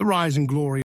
the rise and glory.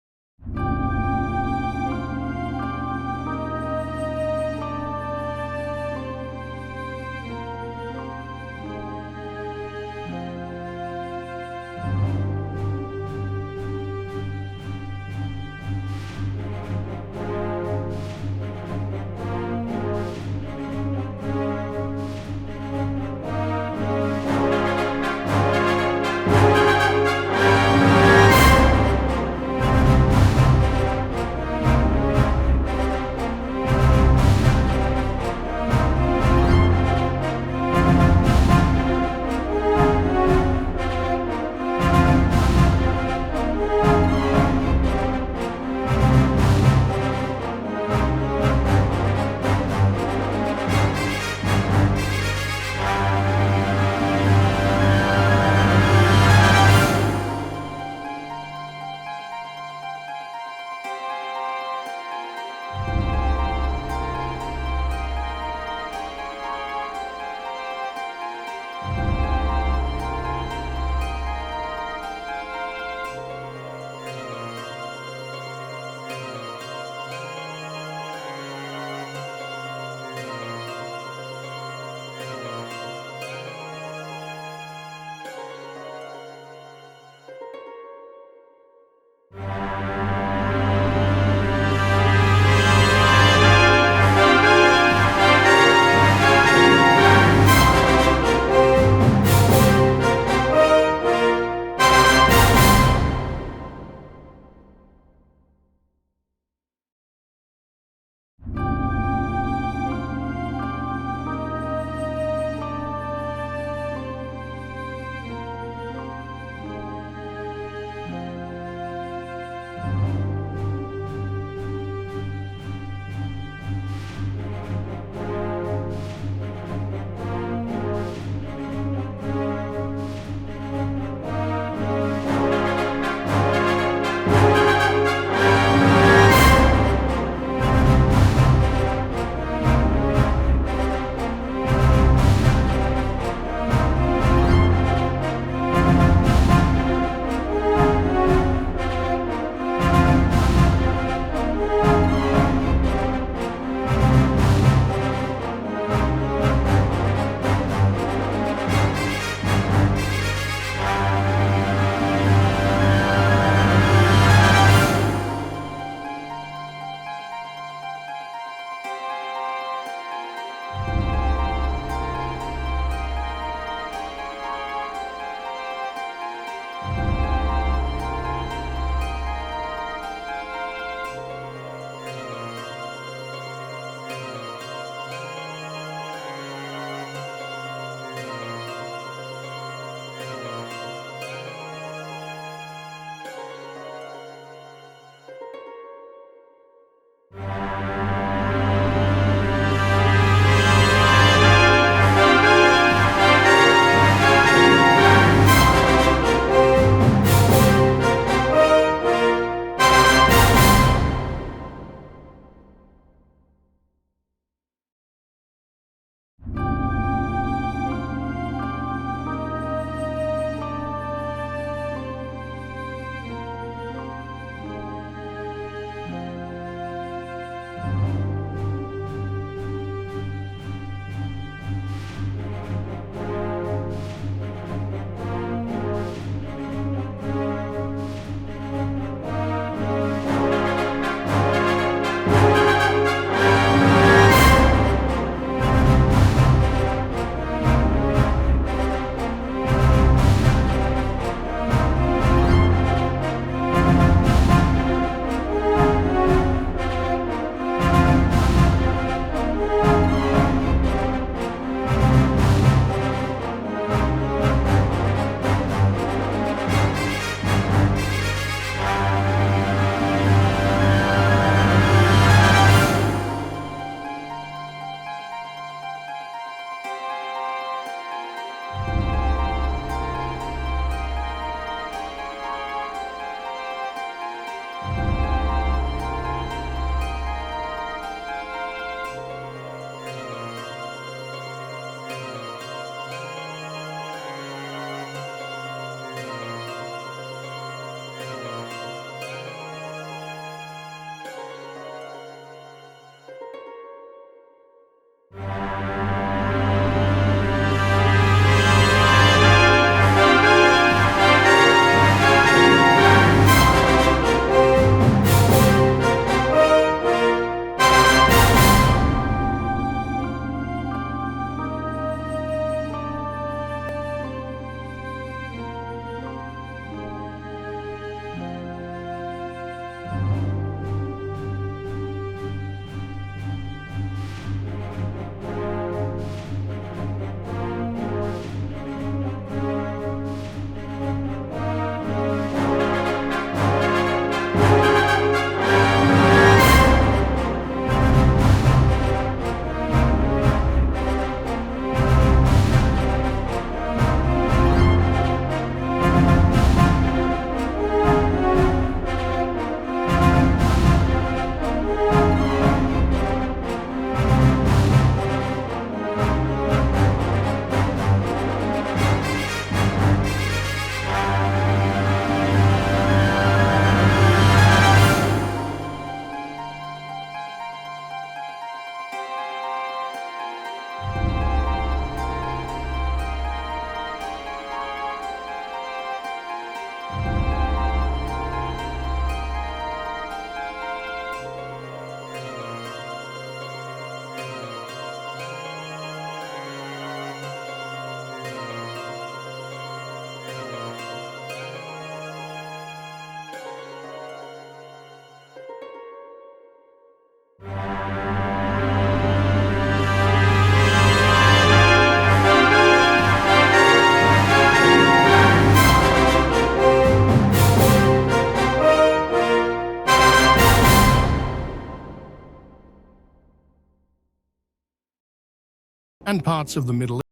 and parts of the Middle East.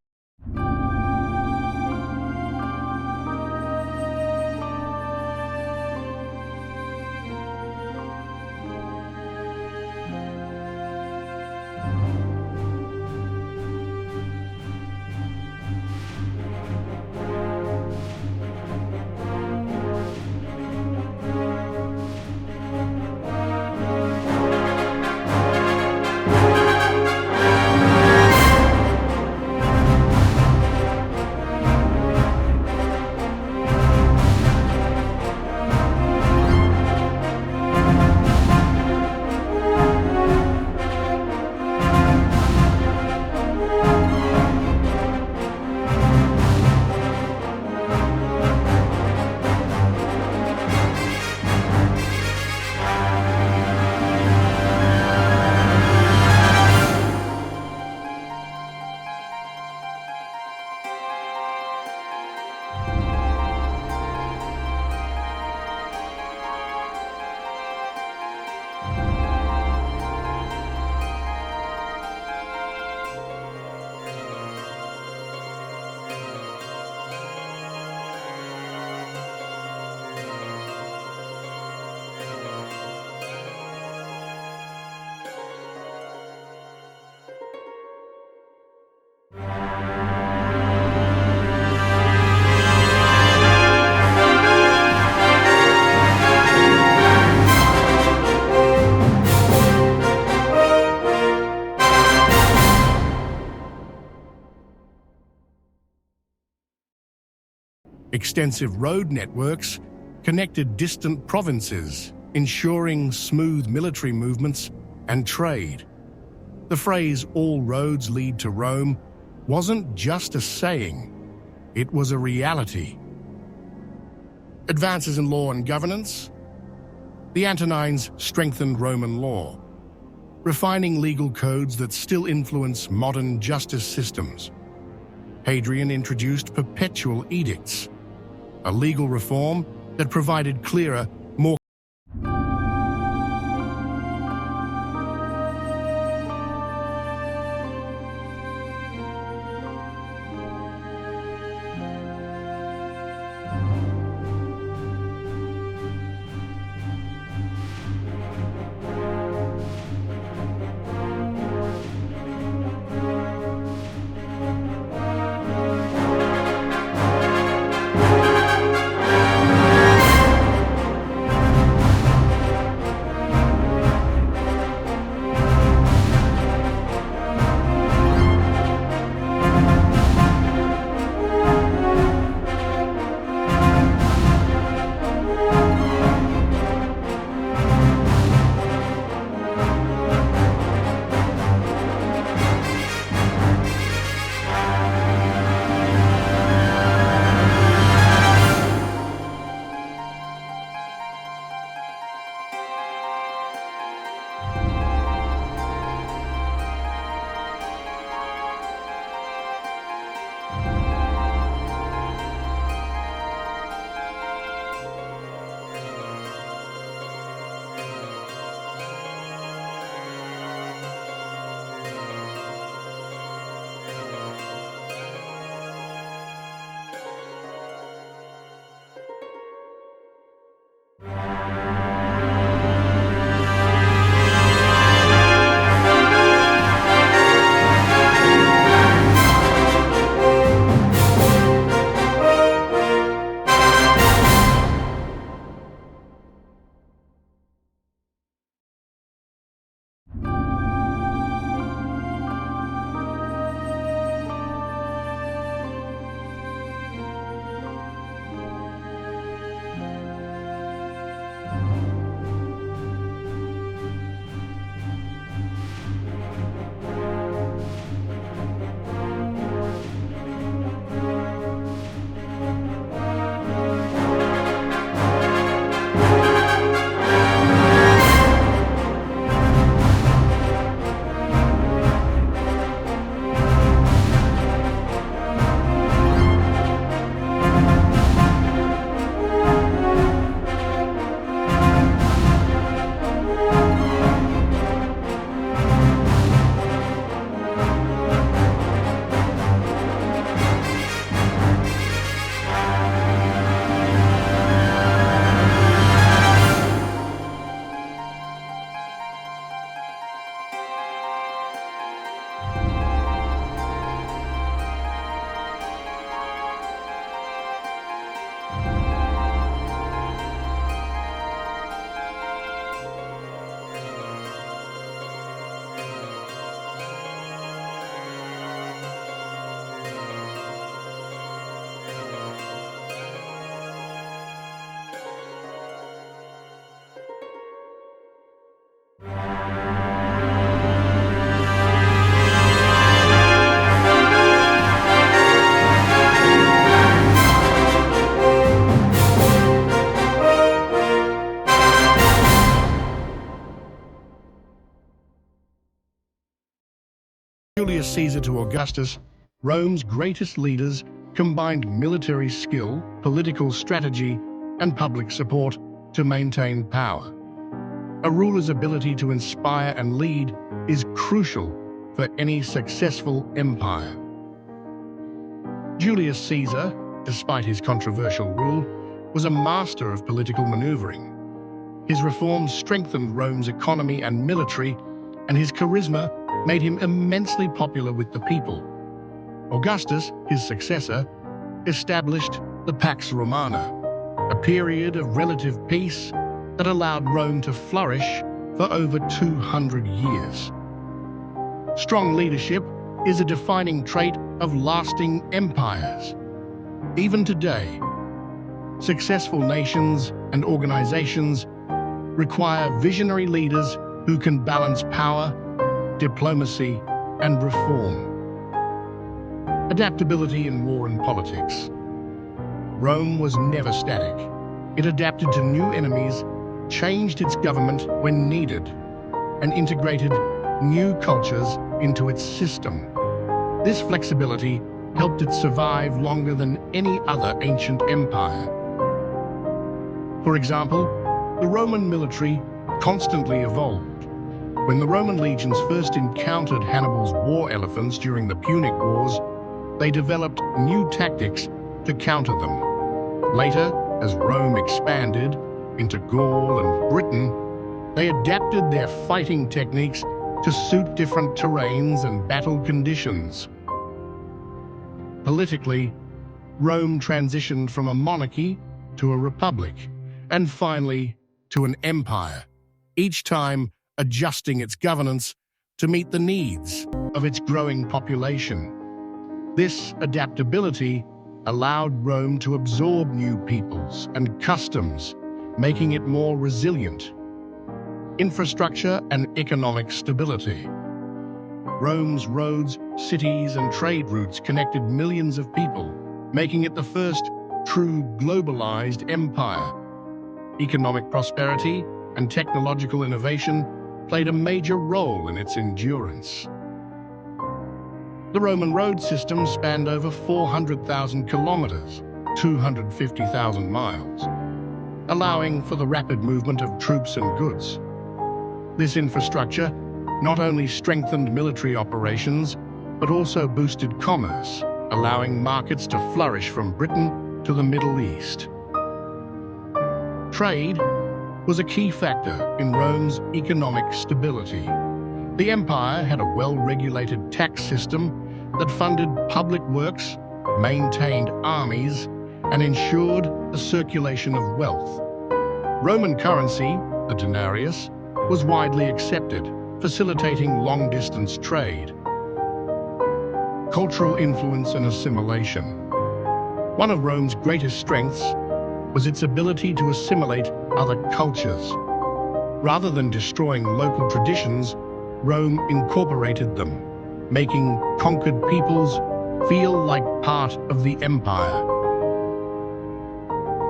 Extensive road networks connected distant provinces, ensuring smooth military movements and trade. The phrase, "all roads lead to Rome," wasn't just a saying, it was a reality. Advances in law and governance. The Antonines strengthened Roman law, refining legal codes that still influence modern justice systems. Hadrian introduced perpetual edicts, a legal reform that provided clearer, more Julius Caesar to Augustus, Rome's greatest leaders combined military skill, political strategy, and public support to maintain power. A ruler's ability to inspire and lead is crucial for any successful empire. Julius Caesar, despite his controversial rule, was a master of political maneuvering. His reforms strengthened Rome's economy and military, and his charisma made him immensely popular with the people. Augustus, his successor, established the Pax Romana, a period of relative peace that allowed Rome to flourish for over 200 years. Strong leadership is a defining trait of lasting empires. Even today, successful nations and organizations require visionary leaders who can balance power, diplomacy, and reform. Adaptability in war and politics. Rome was never static. It adapted to new enemies, changed its government when needed, and integrated new cultures into its system. This flexibility helped it survive longer than any other ancient empire. For example, the Roman military constantly evolved. When the Roman legions first encountered Hannibal's war elephants during the Punic Wars, they developed new tactics to counter them. Later, as Rome expanded into Gaul and Britain, they adapted their fighting techniques to suit different terrains and battle conditions. Politically, Rome transitioned from a monarchy to a republic, and finally to an empire, each time adjusting its governance to meet the needs of its growing population. This adaptability allowed Rome to absorb new peoples and customs, making it more resilient. Infrastructure and economic stability. Rome's roads, cities, and trade routes connected millions of people, making it the first true globalized empire. Economic prosperity and technological innovation played a major role in its endurance. The Roman road system spanned over 400,000 kilometers, 250,000 miles, allowing for the rapid movement of troops and goods. This infrastructure not only strengthened military operations, but also boosted commerce, allowing markets to flourish from Britain to the Middle East. Trade was a key factor in Rome's economic stability. The empire had a well-regulated tax system that funded public works, maintained armies, and ensured the circulation of wealth. Roman currency, the denarius, was widely accepted, facilitating long-distance trade. Cultural influence and assimilation. One of Rome's greatest strengths was its ability to assimilate other cultures. Rather than destroying local traditions, Rome incorporated them, making conquered peoples feel like part of the empire.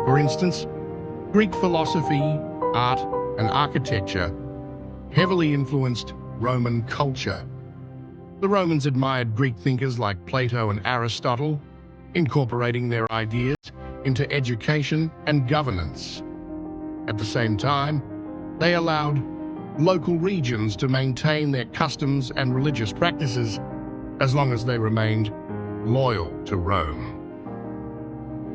For instance, Greek philosophy, art, and architecture heavily influenced Roman culture. The Romans admired Greek thinkers like Plato and Aristotle, incorporating their ideas into education and governance. At the same time, they allowed local regions to maintain their customs and religious practices as long as they remained loyal to Rome.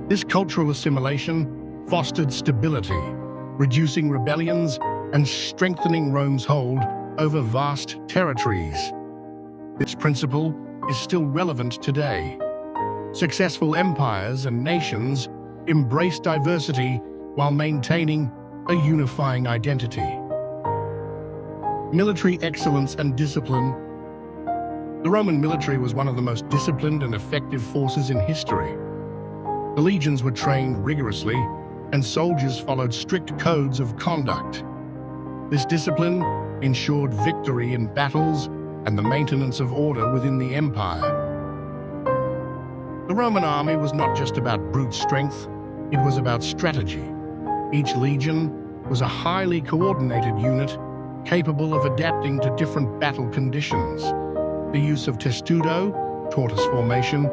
This cultural assimilation fostered stability, reducing rebellions and strengthening Rome's hold over vast territories. This principle is still relevant today. Successful empires and nations embrace diversity while maintaining a unifying identity. Military excellence and discipline. The Roman military was one of the most disciplined and effective forces in history. The legions were trained rigorously, and soldiers followed strict codes of conduct. This discipline ensured victory in battles and the maintenance of order within the empire. The Roman army was not just about brute strength, it was about strategy. Each legion was a highly coordinated unit capable of adapting to different battle conditions. The use of testudo, tortoise formation,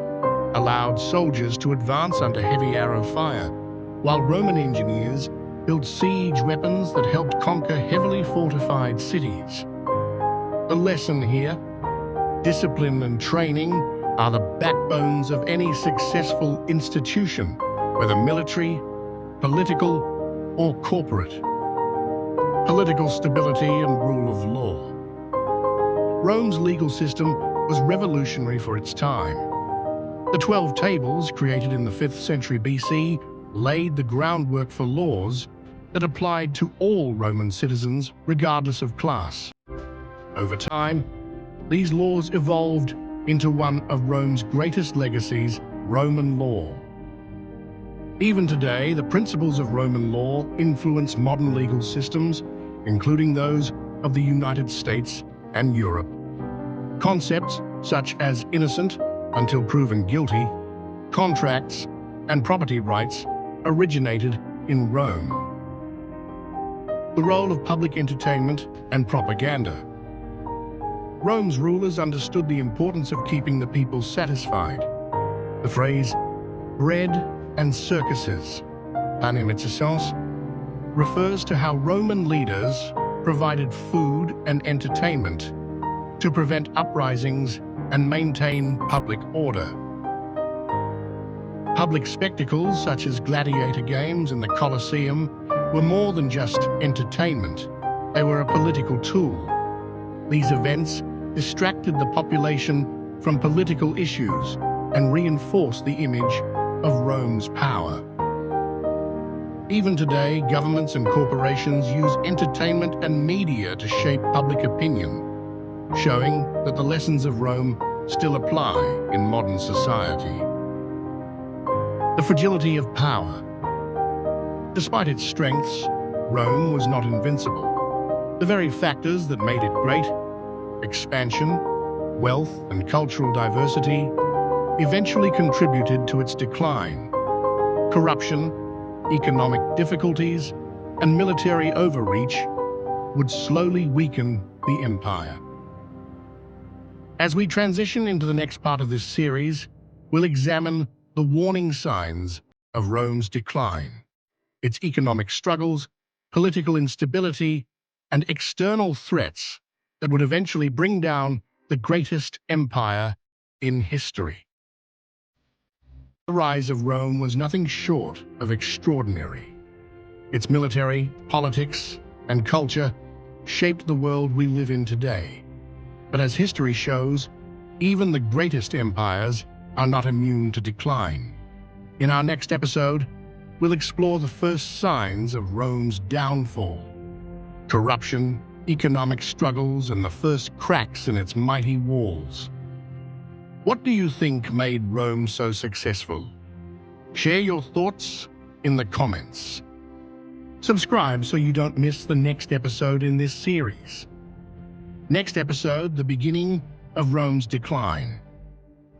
allowed soldiers to advance under heavy arrow fire, while Roman engineers built siege weapons that helped conquer heavily fortified cities. The lesson here: discipline and training are the backbones of any successful institution, whether military, political, or corporate. Political stability and rule of law. Rome's legal system was revolutionary for its time. The 12 Tables, created in the 5th century BC, laid the groundwork for laws that applied to all Roman citizens, regardless of class. Over time, these laws evolved into one of Rome's greatest legacies, Roman law. Even today, the principles of Roman law influence modern legal systems, including those of the United States and Europe. Concepts such as innocent until proven guilty, contracts, and property rights originated in Rome. The role of public entertainment and propaganda. Rome's rulers understood the importance of keeping the people satisfied. The phrase bread and circuses, panem et circenses, refers to how Roman leaders provided food and entertainment to prevent uprisings and maintain public order. Public spectacles such as gladiator games and the Colosseum were more than just entertainment. They were a political tool. These events distracted the population from political issues and reinforced the image of Rome's power. Even today, governments and corporations use entertainment and media to shape public opinion, showing that the lessons of Rome still apply in modern society. The fragility of power. Despite its strengths, Rome was not invincible. The very factors that made it great, expansion, wealth, and cultural diversity, eventually contributed to its decline. Corruption, economic difficulties, and military overreach would slowly weaken the empire. As we transition into the next part of this series, we'll examine the warning signs of Rome's decline, its economic struggles, political instability, and external threats that would eventually bring down the greatest empire in history. The rise of Rome was nothing short of extraordinary. Its military, politics, and culture shaped the world we live in today. But as history shows, even the greatest empires are not immune to decline. In our next episode, we'll explore the first signs of Rome's downfall: corruption, economic struggles, and the first cracks in its mighty walls. What do you think made Rome so successful? Share your thoughts in the comments. Subscribe so you don't miss the next episode in this series. Next episode, the beginning of Rome's decline.